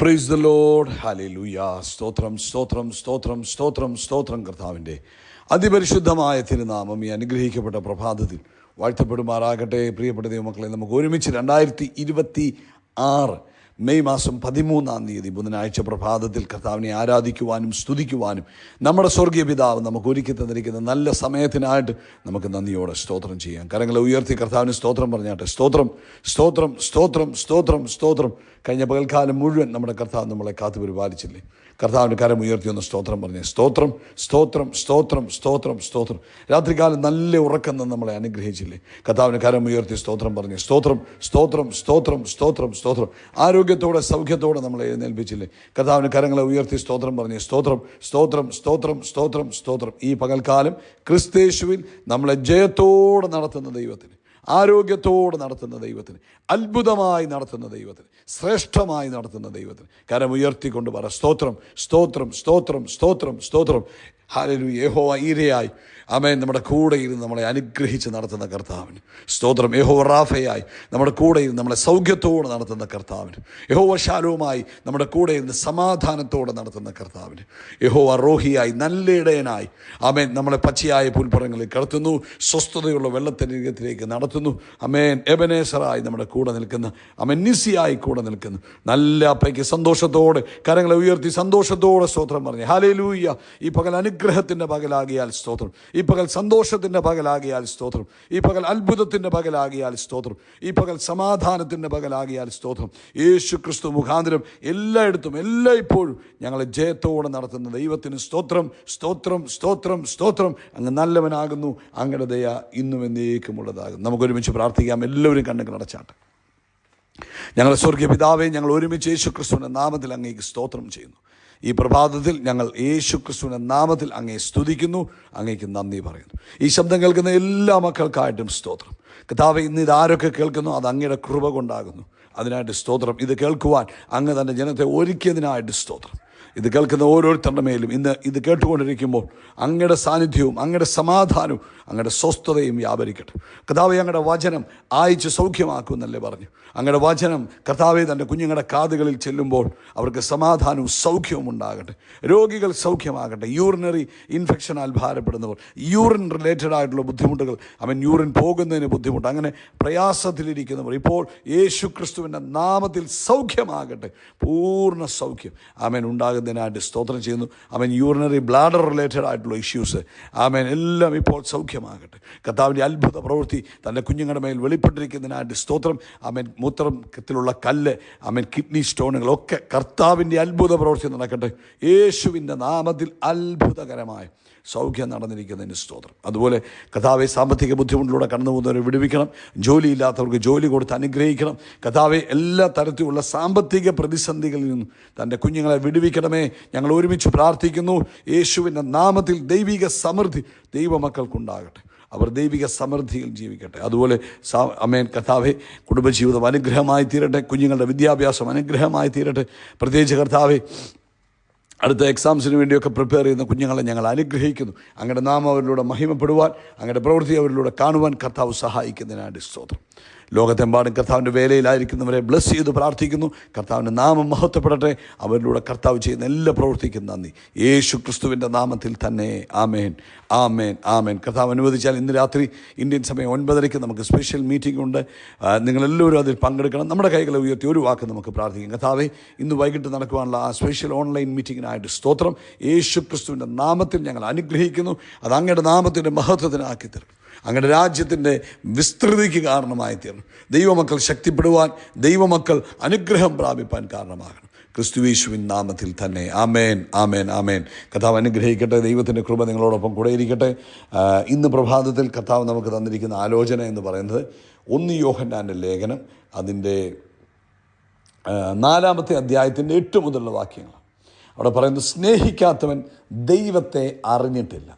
Praise the Lord. Hallelujah. സ്തോത്രം സ്തോത്രം സ്തോത്രം സ്തോത്രം സ്തോത്രം. കർത്താവിൻ്റെ അതിപരിശുദ്ധമായ തിരുനാമം ഈ അനുഗ്രഹിക്കപ്പെട്ട പ്രഭാതത്തിൽ വാഴ്ത്തപ്പെടുമാറാകട്ടെ. പ്രിയപ്പെട്ട ദൈവമക്കളെ, നമുക്ക് ഒരുമിച്ച് 2026 മെയ് മാസം 13 ബുധനാഴ്ച പ്രഭാതത്തിൽ കർത്താവിനെ ആരാധിക്കുവാനും സ്തുതിക്കുവാനും നമ്മുടെ സ്വർഗീയ പിതാവ് നമുക്ക് ഒരുക്കി തന്നിരിക്കുന്ന നല്ല സമയത്തിനായിട്ട് നമുക്ക് നന്ദിയോടെ സ്തോത്രം ചെയ്യാം. കരങ്ങളെ ഉയർത്തി കർത്താവിന് സ്തോത്രം പറഞ്ഞാട്ടെ. സ്തോത്രം സ്തോത്രം സ്തോത്രം സ്തോത്രം സ്തോത്രം. കഴിഞ്ഞ പകൽക്കാലം മുഴുവൻ നമ്മുടെ കർത്താവ് നമ്മളെ കാത്തു പരിപാലിച്ചില്ലേ? കർത്താവിൻ്റെ കരം ഉയർത്തി ഒന്ന് സ്തോത്രം പറഞ്ഞേ. സ്തോത്രം സ്തോത്രം സ്തോത്രം സ്തോത്രം സ്തോത്രം. രാത്രികാലം നല്ല ഉറക്കം നിന്ന് നമ്മളെ അനുഗ്രഹിച്ചില്ലേ? കർത്താവിൻ്റെ കരം ഉയർത്തി സ്തോത്രം പറഞ്ഞേ. സ്തോത്രം സ്തോത്രം സ്തോത്രം സ്തോത്രം സ്തോത്രം. ആരോഗ്യത്തോടെ സൗഖ്യത്തോടെ നമ്മളെ എഴുന്നേൽപ്പിച്ചില്ലേ? കർത്താവിൻ്റെ കരങ്ങളെ ഉയർത്തി സ്തോത്രം പറഞ്ഞേ. സ്തോത്രം സ്തോത്രം സ്തോത്രം സ്തോത്രം സ്തോത്രം. ഈ പകൽക്കാലം ക്രിസ്തയേശുവിൽ നമ്മളെ ജയത്തോടെ നടത്തുന്ന ദൈവത്തിന്, ആരോഗ്യത്തോടെ നടത്തുന്ന ദൈവത്തിന്, അത്ഭുതമായി നടത്തുന്ന ദൈവത്തിന്, ശ്രേഷ്ഠമായി നടത്തുന്ന ദൈവത്തിന് കരം ഉയർത്തിക്കൊണ്ട് പറ. സ്തോത്രം സ്തോത്രം സ്തോത്രം സ്തോത്രം സ്തോത്രം. ഹല്ലേലൂയ. യഹോവ ഈരയായി ആമേൻ നമ്മുടെ കൂടെ ഇരുന്ന് നമ്മളെ അനുഗ്രഹിച്ച് നടത്തുന്ന കർത്താവിന് സ്തോത്രം. യഹോവ റാഫയായി നമ്മുടെ കൂടെ ഇരുന്ന് നമ്മളെ സൗഖ്യത്തോടെ നടത്തുന്ന കർത്താവിന്, യഹോവ ശാലോമായി നമ്മുടെ കൂടെ ഇരുന്ന് സമാധാനത്തോടെ നടത്തുന്ന കർത്താവിന്, യഹോവ റോഹിയായി നല്ല ഇടയനായി ആമേൻ നമ്മളെ പച്ചയായ പുൽപ്പുറങ്ങളിൽ കിടത്തുന്നു, സ്വസ്ഥതയുള്ള വെള്ളത്തിനരികത്തിലേക്ക് നടത്തുന്നു. ആമേൻ എബനേസറായി നമ്മുടെ കൂടെ നിൽക്കുന്ന, ആമേൻ നിസിയായി കൂടെ നിൽക്കുന്നു. നല്ല അപ്പയ്ക്ക് സന്തോഷത്തോടെ കരങ്ങളെ ഉയർത്തി സന്തോഷത്തോടെ സ്തോത്രം പറഞ്ഞേ. ഹല്ലേലൂയ. ഈ പകൽ അനുഗ്രഹത്തിൻ്റെ പകലാകിയാൽ സ്തോത്രം. ഈ പകൽ സന്തോഷത്തിൻ്റെ പകലാകിയാൽ സ്തോത്രം. ഈ പകൽ അത്ഭുതത്തിൻ്റെ പകലാകിയാൽ സ്തോത്രം. ഈ പകൽ സമാധാനത്തിൻ്റെ പകലാകിയാൽ സ്തോത്രം. യേശു ക്രിസ്തു മുഖാന്തരം എല്ലായിടത്തും എല്ലായ്പ്പോഴും ഞങ്ങളെ ജയത്തോടെ നടത്തുന്ന ദൈവത്തിന് സ്തോത്രം സ്തോത്രം സ്തോത്രം സ്തോത്രം. അങ്ങ് നല്ലവനാകുന്നു, അങ്ങയുടെ ദയ ഇന്നും എന്നേക്കുമുള്ളതാകുന്നു. നമുക്കൊരുമിച്ച് പ്രാർത്ഥിക്കാം. എല്ലാവരും കണ്ണുകൾ അടച്ചാട്ടെ. ഞങ്ങളുടെ സ്വർഗീയ പിതാവേ, ഞങ്ങൾ ഒരുമിച്ച് യേശു ക്രിസ്തുവിൻ്റെ നാമത്തിൽ അങ്ങേക്ക് സ്തോത്രം ചെയ്യുന്നു. ഈ പ്രഭാതത്തിൽ ഞങ്ങൾ യേശു ക്രിസ്തുവിൻ്റെ നാമത്തിൽ അങ്ങേ സ്തുതിക്കുന്നു, അങ്ങേക്ക് നന്ദി പറയുന്നു. ഈ ശബ്ദം കേൾക്കുന്ന എല്ലാ മക്കൾക്കായിട്ടും സ്തോത്രം. കർത്താവേ, ഇന്ന് ഇതാരൊക്കെ കേൾക്കുന്നു അത് അങ്ങയുടെ കൃപ കൊണ്ടാകുന്നു. അതിനായിട്ട് സ്തോത്രം. ഇത് കേൾക്കുവാൻ അങ്ങ് തൻ്റെ ജനത്തെ ഒരുക്കിയതിനായിട്ട് സ്തോത്രം. ഇത് കേൾക്കുന്ന ഓരോരുത്തരുടെ മേലും ഇന്ന് ഇത് കേട്ടുകൊണ്ടിരിക്കുമ്പോൾ അങ്ങയുടെ സാന്നിധ്യവും അങ്ങയുടെ സമാധാനവും അങ്ങയുടെ സ്വസ്ഥതയും വ്യാപരിക്കട്ടെ. കർത്താവേ, അങ്ങയുടെ വചനം അയച്ച് സൗഖ്യമാക്കുമെന്നല്ലേ പറഞ്ഞു? അങ്ങയുടെ വചനം കർത്താവേ തൻ്റെ കുഞ്ഞുങ്ങളുടെ കാതുകളിൽ ചെല്ലുമ്പോൾ അവർക്ക് സമാധാനവും സൗഖ്യവും ഉണ്ടാകട്ടെ. രോഗികൾ സൗഖ്യമാകട്ടെ. യൂറിനറി ഇൻഫെക്ഷനാൽ ഭാരപ്പെടുന്നവർ, യൂറിൻ റിലേറ്റഡ് ആയിട്ടുള്ള ബുദ്ധിമുട്ടുകൾ, യൂറിൻ പോകുന്നതിന് ബുദ്ധിമുട്ട്, അങ്ങനെ പ്രയാസത്തിലിരിക്കുന്നവർ ഇപ്പോൾ യേശു ക്രിസ്തുവിൻ്റെ നാമത്തിൽ സൗഖ്യമാകട്ടെ. പൂർണ്ണ സൗഖ്യം ആമേൻ ഉണ്ടാകുന്നതിനായിട്ട് സ്തോത്രം ചെയ്യുന്നു. യൂറിനറി ബ്ലാഡർ റിലേറ്റഡ് ആയിട്ടുള്ള ഇഷ്യൂസ് എല്ലാം ഇപ്പോൾ സൗഖ്യമാകട്ടെ. കർത്താവിൻ്റെ അത്ഭുത പ്രവൃത്തി തൻ്റെ കുഞ്ഞുങ്ങളുടെ മേൽ വെളിപ്പെട്ടിരിക്കുന്നതിനായിട്ട് സ്തോത്രം. മൂത്രത്തിലുള്ള കല്ല്, കിഡ്നി സ്റ്റോണുകളൊക്കെ കർത്താവിൻ്റെ അത്ഭുത പ്രവൃത്തി നടക്കട്ടെ. യേശുവിൻ്റെ നാമത്തിൽ അത്ഭുതകരമായ സൗഖ്യം നടന്നിരിക്കുന്നതിന് സ്തോത്രം. അതുപോലെ കർത്താവെ, സാമ്പത്തിക ബുദ്ധിമുട്ടിലൂടെ കടന്നു പോകുന്നവരെ വിടുവിക്കണം. ജോലിയില്ലാത്തവർക്ക് ജോലി കൊടുത്ത് അനുഗ്രഹിക്കണം. കർത്താവെ, എല്ലാ തരത്തിലുള്ള സാമ്പത്തിക പ്രതിസന്ധികളിൽ നിന്നും തൻ്റെ കുഞ്ഞുങ്ങളെ വിടുവിക്കണമേ. ഞങ്ങൾ ഒരുമിച്ച് പ്രാർത്ഥിക്കുന്നു. യേശുവിൻ്റെ നാമത്തിൽ ദൈവിക സമൃദ്ധി ദൈവമക്കൾക്കുണ്ടാകട്ടെ. അവർ ദൈവിക സമൃദ്ധിയിൽ ജീവിക്കട്ടെ. അതുപോലെ കർത്താവെ, കുടുംബജീവിതം അനുഗ്രഹമായി തീരട്ടെ. കുഞ്ഞുങ്ങളുടെ വിദ്യാഭ്യാസം അനുഗ്രഹമായി തീരട്ടെ. പ്രത്യേകിച്ച് കർത്താവെ, അടുത്ത എക്സാംസിന് വേണ്ടിയൊക്കെ പ്രിപ്പയർ ചെയ്യുന്ന കുഞ്ഞുങ്ങളെ ഞങ്ങൾ അനുഗ്രഹിക്കുന്നു. അങ്ങയുടെ നാമം അവരിലൂടെ മഹിമപ്പെടുവാൻ, അങ്ങയുടെ പ്രവൃത്തി അവരിലൂടെ കാണുവാൻ കർത്താവ് സഹായിക്കുന്നതിനായിട്ട് സ്തോത്രം. ലോകത്തെമ്പാടും കർത്താവിൻ്റെ വേലയിലായിരിക്കുന്നവരെ ബ്ലസ് ചെയ്ത് പ്രാർത്ഥിക്കുന്നു. കർത്താവിൻ്റെ നാമം മഹത്വപ്പെടട്ടെ. അവരിലൂടെ കർത്താവ് ചെയ്യുന്ന എല്ലാ പ്രവൃത്തിക്കും നന്ദി. യേശു ക്രിസ്തുവിൻ്റെ നാമത്തിൽ തന്നെ ആമേൻ ആമേൻ ആമേൻ. കർത്താവ് അനുവദിച്ചാൽ ഇന്ന് രാത്രി ഇന്ത്യൻ സമയം 9:30 നമുക്ക് സ്പെഷ്യൽ മീറ്റിംഗ് ഉണ്ട്. നിങ്ങളെല്ലാവരും അതിൽ പങ്കെടുക്കണം. നമ്മുടെ കൈകളെ ഉയർത്തി ഒരു വാക്ക് നമുക്ക് പ്രാർത്ഥിക്കാം. കർത്താവേ, ഇന്ന് വൈകിട്ട് നടക്കുവാനുള്ള ആ സ്പെഷ്യൽ ഓൺലൈൻ മീറ്റിങ്ങിനായിട്ട് സ്തോത്രം. യേശു ക്രിസ്തുവിൻ്റെ നാമത്തിൽ ഞങ്ങൾ അനുഗ്രഹിക്കുന്നു. അത് അങ്ങയുടെ നാമത്തിൻ്റെ മഹത്വത്തിനാക്കി തരും. അങ്ങയുടെ രാജ്യത്തിൻ്റെ വിസ്തൃതിക്ക് കാരണമായി തീർന്നു. ദൈവമക്കൾ ശക്തിപ്പെടുവാൻ, ദൈവമക്കൾ അനുഗ്രഹം പ്രാപിപ്പാൻ കാരണമാകണം. ക്രിസ്തുയേശുവിൻ നാമത്തിൽ തന്നെ ആമേൻ ആമേൻ ആമേൻ. കർത്താവ് അനുഗ്രഹിക്കട്ടെ. ദൈവത്തിൻ്റെ കൃപ നിങ്ങളോടൊപ്പം കൂടെ ഇരിക്കട്ടെ. ഇന്ന് പ്രഭാതത്തിൽ കർത്താവ് നമുക്ക് തന്നിരിക്കുന്ന ആലോചന എന്ന് പറയുന്നത് 1 യോഹന്നാൻ്റെ ലേഖനം അതിൻ്റെ 4-ാമത്തെ അധ്യായത്തിൻ്റെ 8 മുതലുള്ള വാക്യങ്ങൾ. അവിടെ പറയുന്നത്, സ്നേഹിക്കാത്തവൻ ദൈവത്തെ അറിഞ്ഞിട്ടില്ല.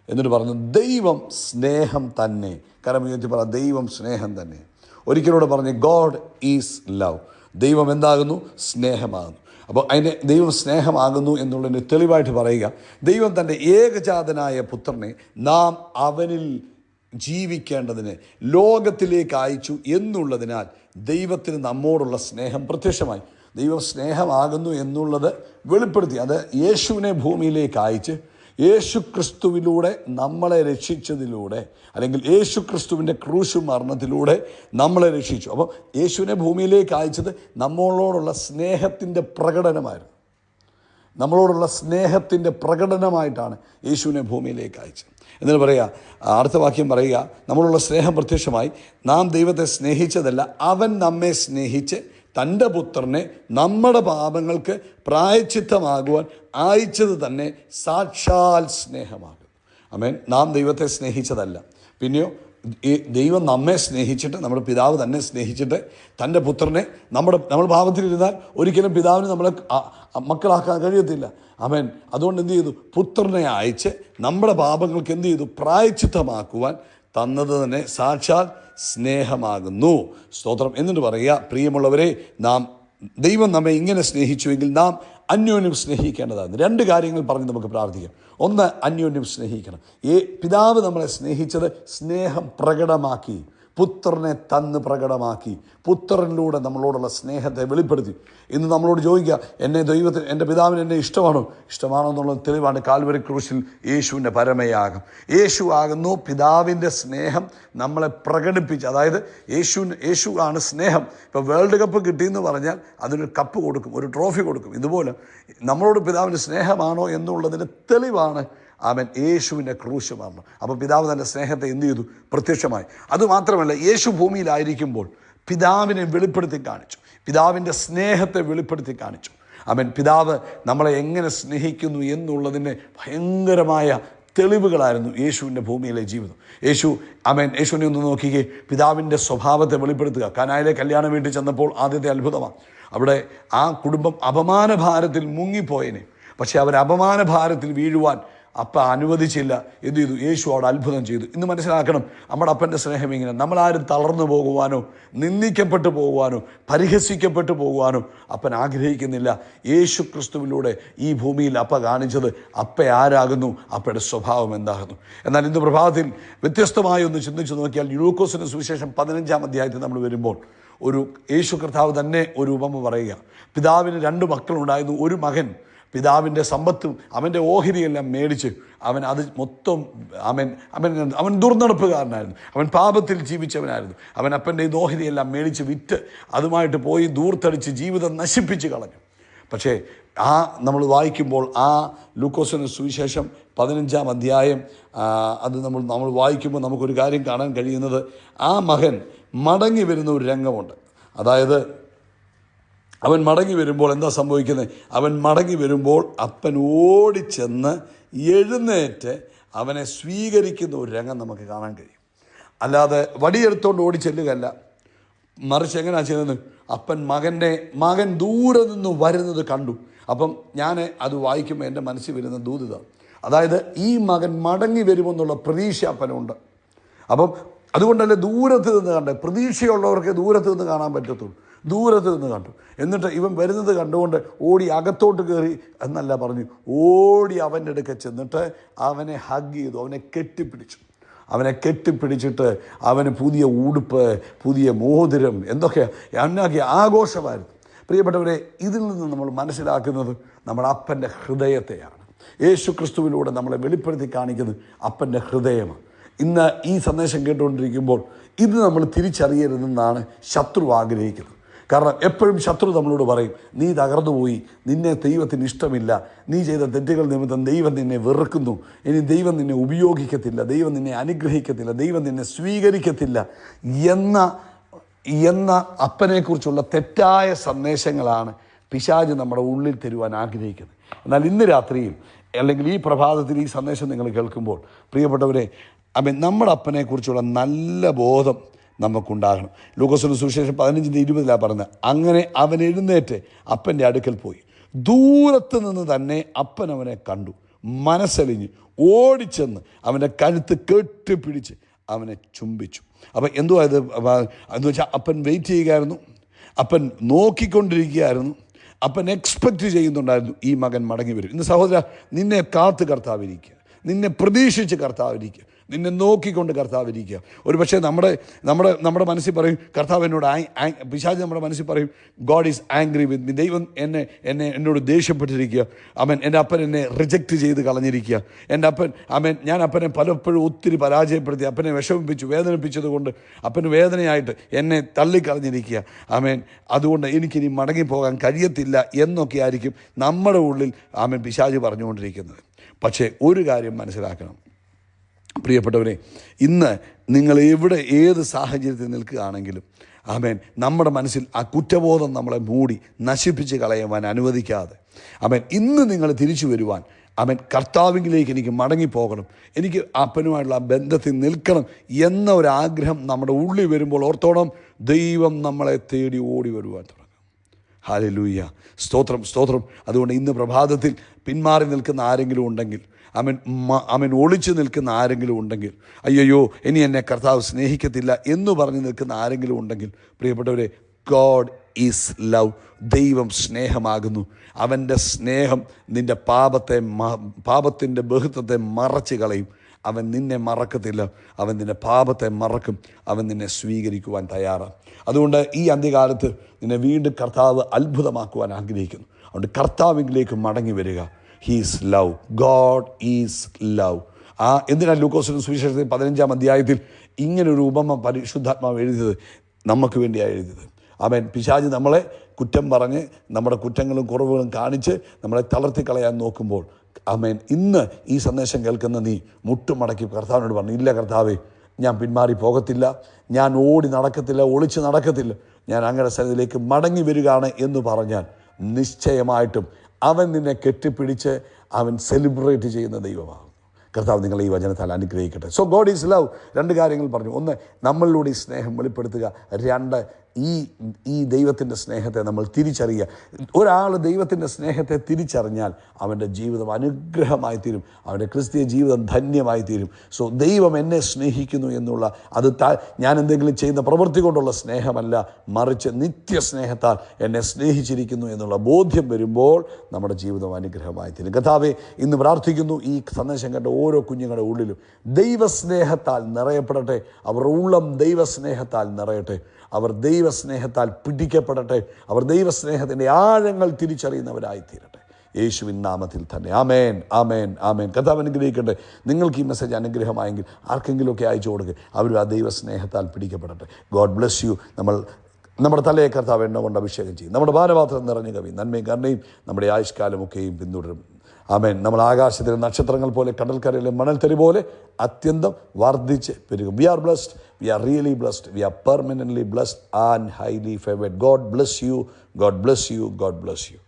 എന്നിട്ട് പറഞ്ഞു, ദൈവം സ്നേഹം തന്നെ. കരമുയർത്തി പറ, ദൈവം സ്നേഹം തന്നെ. ഒരിക്കലൂടെ പറഞ്ഞ്, ഗോഡ് ഈസ് ലവ്. ദൈവം എന്താകുന്നു? സ്നേഹമാകുന്നു. അപ്പോൾ അതിൻ്റെ ദൈവം സ്നേഹമാകുന്നു എന്നുള്ളതിന് തെളിവായിട്ട് പറയുക, ദൈവം തൻ്റെ ഏകജാതനായ പുത്രനെ നാം അവനിൽ ജീവിക്കേണ്ടതിന് ലോകത്തിലേക്ക് അയച്ചു എന്നുള്ളതിനാൽ ദൈവത്തിന് നമ്മോടുള്ള സ്നേഹം പ്രത്യക്ഷമായി. ദൈവം സ്നേഹമാകുന്നു എന്നുള്ളത് വെളിപ്പെടുത്തി. അത് യേശുവിനെ ഭൂമിയിലേക്ക് അയച്ച് യേശു ക്രിസ്തുവിലൂടെ നമ്മളെ രക്ഷിച്ചതിലൂടെ, അല്ലെങ്കിൽ യേശു ക്രിസ്തുവിൻ്റെ ക്രൂശ് മരണത്തിലൂടെ നമ്മളെ രക്ഷിച്ചു. അപ്പോൾ യേശുവിനെ ഭൂമിയിലേക്ക് അയച്ചത് നമ്മളോടുള്ള സ്നേഹത്തിൻ്റെ പ്രകടനമായിരുന്നു. നമ്മളോടുള്ള സ്നേഹത്തിൻ്റെ പ്രകടനമായിട്ടാണ് യേശുവിനെ ഭൂമിയിലേക്ക് അയച്ചത്. എന്നിട്ട് പറയുക, അടുത്ത വാക്യം പറയുക, നമ്മളുള്ള സ്നേഹം പ്രത്യക്ഷമായി നാം ദൈവത്തെ സ്നേഹിച്ചതല്ല, അവൻ നമ്മെ സ്നേഹിച്ച് തൻ്റെ പുത്രനെ നമ്മുടെ പാപങ്ങൾക്ക് പ്രായശ്ചിത്തമാകുവാൻ അയച്ചത് തന്നെ സാക്ഷാൽ സ്നേഹമാകും. ആമേൻ. നാം ദൈവത്തെ സ്നേഹിച്ചതല്ല, പിന്നെയോ ഈ ദൈവം നമ്മെ സ്നേഹിച്ചിട്ട്, നമ്മുടെ പിതാവ് തന്നെ സ്നേഹിച്ചിട്ട് തൻ്റെ പുത്രനെ, നമ്മൾ പാപത്തിലിരുന്നാൽ ഒരിക്കലും പിതാവിന് നമ്മളെ മക്കളാക്കാൻ കഴിയത്തില്ല. ആമേൻ. അതുകൊണ്ട് എന്ത് ചെയ്തു? പുത്രനെ അയച്ച് നമ്മുടെ പാപങ്ങൾക്ക് എന്ത് ചെയ്തു? പ്രായശ്ചിത്തമാക്കുവാൻ തന്നത് തന്നെ സാക്ഷാൽ സ്നേഹമാകുന്നു. സ്തോത്രം. എന്നിട്ട് പറയുക, പ്രിയമുള്ളവരെ, ദൈവം നമ്മെ ഇങ്ങനെ സ്നേഹിച്ചുവെങ്കിൽ നാം അന്യോന്യം സ്നേഹിക്കേണ്ടതാണ്. 2 കാര്യങ്ങൾ പറഞ്ഞ് നമുക്ക് പ്രാർത്ഥിക്കാം. ഒന്ന്, അന്യോന്യം സ്നേഹിക്കണം. പിതാവ് നമ്മളെ സ്നേഹിച്ചത് സ്നേഹം പ്രകടമാക്കി, പുത്രനെ തന്ന് പ്രകടമാക്കി, പുത്രനിലൂടെ നമ്മളോടുള്ള സ്നേഹത്തെ വെളിപ്പെടുത്തി. ഇന്ന് നമ്മളോട് ചോദിക്കുക, എൻ്റെ പിതാവിന് എന്നെ ഇഷ്ടമാണോ എന്നുള്ള തെളിവാണ് കാൽവരി ക്രൂശിൽ യേശുവിൻ്റെ പരമയാഗം. യേശു ആകുന്നു പിതാവിൻ്റെ സ്നേഹം നമ്മളെ പ്രകടിപ്പിച്ച്. അതായത് യേശു ആണ് സ്നേഹം. ഇപ്പോൾ വേൾഡ് കപ്പ് കിട്ടിയെന്ന് പറഞ്ഞാൽ അതിനൊരു കപ്പ് കൊടുക്കും, ഒരു ട്രോഫി കൊടുക്കും. ഇതുപോലെ നമ്മളോട് പിതാവിൻ്റെ സ്നേഹമാണോ എന്നുള്ളതിൻ്റെ തെളിവാണ് യേശുവിൻ്റെ ക്രൂശ് മരണം. അപ്പോൾ പിതാവ് തൻ്റെ സ്നേഹത്തെ എന്ത് ചെയ്തു? പ്രത്യക്ഷമായി. അതുമാത്രമല്ല, യേശു ഭൂമിയിലായിരിക്കുമ്പോൾ പിതാവിനെ വെളിപ്പെടുത്തി കാണിച്ചു, പിതാവിൻ്റെ സ്നേഹത്തെ വെളിപ്പെടുത്തി കാണിച്ചു. പിതാവ് നമ്മളെ എങ്ങനെ സ്നേഹിക്കുന്നു എന്നുള്ളതിൻ്റെ ഭയങ്കരമായ തെളിവുകളായിരുന്നു യേശുവിൻ്റെ ഭൂമിയിലെ ജീവിതം. യേശുവിനെ ഒന്ന് നോക്കിക്കേ, പിതാവിൻ്റെ സ്വഭാവത്തെ വെളിപ്പെടുത്തുക. കാനായിലെ കല്യാണ വീട്ടിൽ ചെന്നപ്പോൾ ആദ്യത്തെ അത്ഭുതമാണ്. അവിടെ ആ കുടുംബം അപമാനഭാരത്തിൽ മുങ്ങിപ്പോയനെ, പക്ഷേ അവർ അപമാനഭാരത്തിൽ വീഴുവാൻ അപ്പ അനുവദിച്ചില്ല. എന്ത് ചെയ്തു? യേശു അവിടെ അത്ഭുതം ചെയ്തു. ഇന്ന് മനസ്സിലാക്കണം, നമ്മുടെ അപ്പൻ്റെ സ്നേഹം ഇങ്ങനെ. നമ്മളാരും തളർന്നു പോകുവാനോ, നിന്ദിക്കപ്പെട്ടു പോകുവാനോ, പരിഹസിക്കപ്പെട്ടു പോകുവാനോ അപ്പൻ ആഗ്രഹിക്കുന്നില്ല. യേശു ക്രിസ്തുവിലൂടെ ഈ ഭൂമിയിൽ അപ്പ കാണിച്ചത് അപ്പ ആരാകുന്നു, അപ്പയുടെ സ്വഭാവം എന്താകുന്നു. എന്നാൽ ഇന്ന് പ്രഭാതത്തിൽ വ്യത്യസ്തമായി ഒന്ന് ചിന്തിച്ചു നോക്കിയാൽ, ലൂക്കോസിൻ്റെ സുവിശേഷം 15-ാം അധ്യായത്തിൽ നമ്മൾ വരുമ്പോൾ യേശു കർത്താവ് തന്നെ ഒരു ഉപമ പറയുക. പിതാവിന് 2 മക്കളുണ്ടായിരുന്നു. ഒരു മകൻ പിതാവിൻ്റെ സമ്പത്തും അവൻ്റെ ഓഹരിയെല്ലാം മേടിച്ച് അത് മൊത്തം അവൻ ദുർനടപ്പുകാരനായിരുന്നു. അവൻ പാപത്തിൽ ജീവിച്ചവനായിരുന്നു. അപ്പൻ്റെ ഓഹരിയെല്ലാം മേടിച്ച് വിറ്റ് അതുമായിട്ട് പോയി ദൂർത്തടിച്ച് ജീവിതം നശിപ്പിച്ച് കളഞ്ഞു. പക്ഷേ നമ്മൾ വായിക്കുമ്പോൾ ലൂക്കോസിൻ്റെ സുവിശേഷം 15-ാം അധ്യായം അത് നമ്മൾ വായിക്കുമ്പോൾ നമുക്കൊരു കാര്യം കാണാൻ കഴിയുന്നത്, ആ മകൻ മടങ്ങി വരുന്ന ഒരു രംഗമുണ്ട്. അതായത് അവൻ മടങ്ങി വരുമ്പോൾ എന്താ സംഭവിക്കുന്നത്? അവൻ മടങ്ങി വരുമ്പോൾ അപ്പൻ ഓടിച്ചെന്ന് എഴുന്നേറ്റ് അവനെ സ്വീകരിക്കുന്ന ഒരു രംഗം നമുക്ക് കാണാൻ കഴിയും. അല്ലാതെ വടിയെടുത്തോണ്ട് ഓടിച്ചെല്ലുകയല്ല, മറിച്ച് എങ്ങനെയാണ് ചെയ്യുന്നത്? അപ്പൻ മകൻ ദൂരെ നിന്ന് വരുന്നത് കണ്ടു. അപ്പം ഞാൻ അത് വായിക്കുമ്പോൾ എൻ്റെ മനസ്സിൽ വരുന്ന ദൂതിത, അതായത് ഈ മകൻ മടങ്ങി വരുമെന്നുള്ള പ്രതീക്ഷ അപ്പനുണ്ട്. അപ്പം അതുകൊണ്ടല്ലേ ദൂരത്ത് നിന്ന് കണ്ടേ. പ്രതീക്ഷയുള്ളവർക്ക് ദൂരത്ത് നിന്ന് കാണാൻ പറ്റത്തുള്ളൂ. ദൂരത്ത് നിന്ന് കണ്ടു. എന്നിട്ട് ഇവൻ വരുന്നത് കണ്ടുകൊണ്ട് ഓടി അകത്തോട്ട് കയറി എന്നല്ല പറഞ്ഞു, ഓടി അവൻ്റെ അടുക്ക ചെന്നിട്ട് അവനെ ഹഗ് ചെയ്തു, അവനെ കെട്ടിപ്പിടിച്ചിട്ട് അവന് പുതിയ ഉടുപ്പ്, പുതിയ മോതിരം, എന്തൊക്കെയാ ആഘോഷമായിരുന്നു. പ്രിയപ്പെട്ടവരെ, ഇതിൽ നിന്ന് നമ്മൾ മനസ്സിലാക്കുന്നത് നമ്മുടെ അപ്പൻ്റെ ഹൃദയത്തെയാണ്. യേശു ക്രിസ്തുവിലൂടെ നമ്മളെ വെളിപ്പെടുത്തി കാണിക്കുന്നത് അപ്പൻ്റെ ഹൃദയമാണ്. ഇന്ന് ഈ സന്ദേശം കേട്ടുകൊണ്ടിരിക്കുമ്പോൾ ഇത് നമ്മൾ തിരിച്ചറിയരുതെന്നാണ് ശത്രു ആഗ്രഹിക്കുന്നത്. കാരണം എപ്പോഴും ശത്രു നമ്മളോട് പറയും, നീ തകർന്നുപോയി, നിന്നെ ദൈവത്തിന് ഇഷ്ടമില്ല, നീ ചെയ്ത തെറ്റുകൾ നിമിത്തം ദൈവം നിന്നെ വെറുക്കുന്നു, ഇനി ദൈവം നിന്നെ ഉപയോഗിക്കത്തില്ല, ദൈവം നിന്നെ അനുഗ്രഹിക്കത്തില്ല, ദൈവം നിന്നെ സ്വീകരിക്കത്തില്ല എന്ന അപ്പനെക്കുറിച്ചുള്ള തെറ്റായ സന്ദേശങ്ങളാണ് പിശാച് നമ്മുടെ ഉള്ളിൽ തരുവാൻ ആഗ്രഹിക്കുന്നത്. എന്നാൽ ഇന്ന് രാത്രിയിൽ അല്ലെങ്കിൽ ഈ പ്രഭാതത്തിൽ ഈ സന്ദേശം നിങ്ങൾ കേൾക്കുമ്പോൾ പ്രിയപ്പെട്ടവരെ, നമ്മുടെ അപ്പനെക്കുറിച്ചുള്ള നല്ല ബോധം നമുക്കുണ്ടാകണം. ലൂക്കോസിന്റെ സുവിശേഷം 15:20 പറഞ്ഞത്, അങ്ങനെ അവൻ എഴുന്നേറ്റ് അപ്പൻ്റെ അടുക്കൽ പോയി. ദൂരത്ത് നിന്ന് തന്നെ അപ്പൻ അവനെ കണ്ടു, മനസ്സലിഞ്ഞ് ഓടിച്ചെന്ന് അവൻ്റെ കഴുത്ത് കെട്ടിപ്പിടിച്ച് അവനെ ചുംബിച്ചു. അപ്പം എന്തുവാ ഇത് എന്ന് വെച്ചാൽ, അപ്പൻ വെയിറ്റ് ചെയ്യുകയായിരുന്നു, അപ്പൻ നോക്കിക്കൊണ്ടിരിക്കുകയായിരുന്നു, അപ്പൻ എക്സ്പെക്റ്റ് ചെയ്യുന്നുണ്ടായിരുന്നു ഈ മകൻ മടങ്ങി വരും. ഇന്ന് സഹോദര, നിന്നെ കാത്ത് കർത്താവിരിക്കുക, നിന്നെ പ്രതീക്ഷിച്ച് കർത്താവിരിക്കുക. നിന്നെ നോക്കിക്കൊണ്ട് കർത്താവ് ഇരിക്കുക. ഒരു പക്ഷേ നമ്മുടെ മനസ്സിൽ പറയും, കർത്താവ് എന്നോട് പിശാച് നമ്മുടെ മനസ്സിൽ പറയും, God is angry with me, ദൈവം എന്നോട് ദേഷ്യപ്പെട്ടിരിക്കുക. എൻ്റെ അപ്പൻ എന്നെ റിജക്റ്റ് ചെയ്ത് കളഞ്ഞിരിക്കുക. എൻ്റെ അപ്പൻ ഞാൻ അപ്പനെ പലപ്പോഴും ഒത്തിരി പരാജയപ്പെടുത്തി, അപ്പനെ വിഷമിപ്പിച്ചു, വേദനിപ്പിച്ചത് കൊണ്ട് അപ്പന് വേദനയായിട്ട് എന്നെ തള്ളിക്കളഞ്ഞിരിക്കുക. അതുകൊണ്ട് എനിക്കിനി മടങ്ങിപ്പോകാൻ കഴിയത്തില്ല എന്നൊക്കെ ആയിരിക്കും നമ്മുടെ ഉള്ളിൽ പിശാച് പറഞ്ഞുകൊണ്ടിരിക്കുന്നത്. പക്ഷേ ഒരു കാര്യം മനസ്സിലാക്കണം പ്രിയപ്പെട്ടവരെ, ഇന്ന് നിങ്ങൾ ഏത് സാഹചര്യത്തിൽ നിൽക്കുകയാണെങ്കിലും നമ്മുടെ മനസ്സിൽ ആ കുറ്റബോധം നമ്മളെ മൂടി നശിപ്പിച്ച് കളയുവാൻ അനുവദിക്കാതെ ഇന്ന് നിങ്ങൾ തിരിച്ചു വരുവാൻ കർത്താവിലേക്ക് എനിക്ക് മടങ്ങിപ്പോകണം, എനിക്ക് അപ്പനുമായിട്ടുള്ള ആ ബന്ധത്തിൽ നിൽക്കണം എന്ന ഒരാഗ്രഹം നമ്മുടെ ഉള്ളിൽ വരുമ്പോൾ ഓർത്തോണം, ദൈവം നമ്മളെ തേടി ഓടി വരുവാൻ തുടങ്ങും. ഹല്ലേലൂയ, സ്തോത്രം സ്തോത്രം. അതുകൊണ്ട് ഇന്ന് പ്രഭാതത്തിൽ പിന്മാറി നിൽക്കുന്ന ആരെങ്കിലും ഉണ്ടെങ്കിൽ, ഒളിച്ചു നിൽക്കുന്ന ആരെങ്കിലും ഉണ്ടെങ്കിൽ, അയ്യോ ഇനി എന്നെ കർത്താവ് സ്നേഹിക്കത്തില്ല എന്ന് പറഞ്ഞ് നിൽക്കുന്ന ആരെങ്കിലും ഉണ്ടെങ്കിൽ, പ്രിയപ്പെട്ടവരെ, ഗോഡ് ഈസ് ലവ്. ദൈവം സ്നേഹമാകുന്നു. അവൻ്റെ സ്നേഹം നിൻ്റെ പാപത്തിൻ്റെ ബഹുത്വത്തെ മറച്ച് കളയും. അവൻ നിന്നെ മറക്കത്തില്ല, അവൻ നിൻ്റെ പാപത്തെ മറക്കും, അവൻ നിന്നെ സ്വീകരിക്കുവാൻ തയ്യാറാണ്. അതുകൊണ്ട് ഈ അന്ത്യകാലത്ത് നിന്നെ വീണ്ടും കർത്താവ് അത്ഭുതമാക്കുവാൻ ആഗ്രഹിക്കുന്നു. അതുകൊണ്ട് കർത്താവിലേക്ക് മടങ്ങി വരിക. He's love, God is love. എന്തിനാണ് ലൂക്കോസിന്റെ സുവിശേഷത്തിൽ 15-ാം അധ്യായത്തിൽ ഇങ്ങനൊരു ഉപമ പരിശുദ്ധാത്മാവ് എഴുതിയത്? നമുക്ക് വേണ്ടിയാണ് എഴുതിയത്. പിശാച് നമ്മളെ കുറ്റം പറഞ്ഞ് നമ്മുടെ കുറ്റങ്ങളും കുറവുകളും കാണിച്ച് നമ്മളെ തളർത്തിക്കളയാൻ നോക്കുമ്പോൾ ഇന്ന് ഈ സന്ദേശം കേൾക്കുന്ന നീ മുട്ടുമടക്കി കർത്താവിനോട് പറഞ്ഞു, ഇല്ല കർത്താവേ, ഞാൻ പിന്മാറി പോകത്തില്ല, ഞാൻ ഓടി നടക്കത്തില്ല, ഒളിച്ച് നടക്കത്തില്ല, ഞാൻ അങ്ങയുടെ സ്ഥലത്തിലേക്ക് മടങ്ങി വരികയാണ് എന്ന് പറഞ്ഞാൽ നിശ്ചയമായിട്ടും അവൻ നിന്നെ കെട്ടിപ്പിടിച്ച് സെലിബ്രേറ്റ് ചെയ്യുന്ന ദൈവമാണ്. കർത്താവ് നിങ്ങളെ ഈ വചനത്താൽ അനുഗ്രഹിക്കട്ടെ. So God is love. 2 കാര്യങ്ങൾ പറഞ്ഞു. 1, നമ്മളിലൂടെ ഈ സ്നേഹം വെളിപ്പെടുത്തുക. 2, ഈ ദൈവത്തിൻ്റെ സ്നേഹത്തെ നമ്മൾ തിരിച്ചറിയുക. ഒരാൾ ദൈവത്തിൻ്റെ സ്നേഹത്തെ തിരിച്ചറിഞ്ഞാൽ അവൻ്റെ ജീവിതം അനുഗ്രഹമായി തീരും, അവൻ്റെ ക്രിസ്തീയ ജീവിതം ധന്യമായി തീരും. സോ ദൈവം എന്നെ സ്നേഹിക്കുന്നു എന്നുള്ള അത് ഞാൻ എന്തെങ്കിലും ചെയ്യുന്ന പ്രവൃത്തി കൊണ്ടുള്ള സ്നേഹമല്ല, മറിച്ച് നിത്യസ്നേഹത്താൽ എന്നെ സ്നേഹിച്ചിരിക്കുന്നു എന്നുള്ള ബോധ്യം വരുമ്പോൾ നമ്മുടെ ജീവിതം അനുഗ്രഹമായി തീരും. കർത്താവേ, ഇന്ന് പ്രാർത്ഥിക്കുന്നു, ഈ സന്ദേശം കണ്ട ഓരോ കുഞ്ഞുങ്ങളുടെ ഉള്ളിലും ദൈവസ്നേഹത്താൽ നിറയപ്പെടട്ടെ. അവർ ഉള്ളം ദൈവസ്നേഹത്താൽ നിറയട്ടെ. അവർ ദൈവസ്നേഹത്താൽ പിടിക്കപ്പെടട്ടെ. അവർ ദൈവസ്നേഹത്തിൻ്റെ ആഴങ്ങൾ തിരിച്ചറിയുന്നവരായിത്തീരട്ടെ. യേശുവിൻ നാമത്തിൽ തന്നെ. ആമേൻ, ആമേൻ, ആമേൻ. കർത്താവ് അനുഗ്രഹിക്കട്ടെ. നിങ്ങൾക്ക് ഈ മെസ്സേജ് അനുഗ്രഹമായെങ്കിൽ ആർക്കെങ്കിലുമൊക്കെ അയച്ചു കൊടുക്കുക. അവരും ആ ദൈവസ്നേഹത്താൽ പിടിക്കപ്പെടട്ടെ. God bless you. നമ്മുടെ തലയെ കർത്താവ് എണ്ണ കൊണ്ട് അഭിഷേകം ചെയ്യും. നമ്മുടെ പാനപാത്രം നിറഞ്ഞു കവി നന്മയും കരുണയും നമ്മുടെ ആയുഷ്കാലമൊക്കെയും പിന്തുടരും. ആമേൻ. നമ്മൾ ആകാശത്തിലെ നക്ഷത്രങ്ങൾ പോലെ കടൽക്കരയിലെ മണൽത്തരി പോലെ അത്യന്തം വർദ്ധിച്ച് പെരുകും. We are blessed. We are really blessed. We are permanently blessed and highly favored. God bless you. God bless you. God bless you.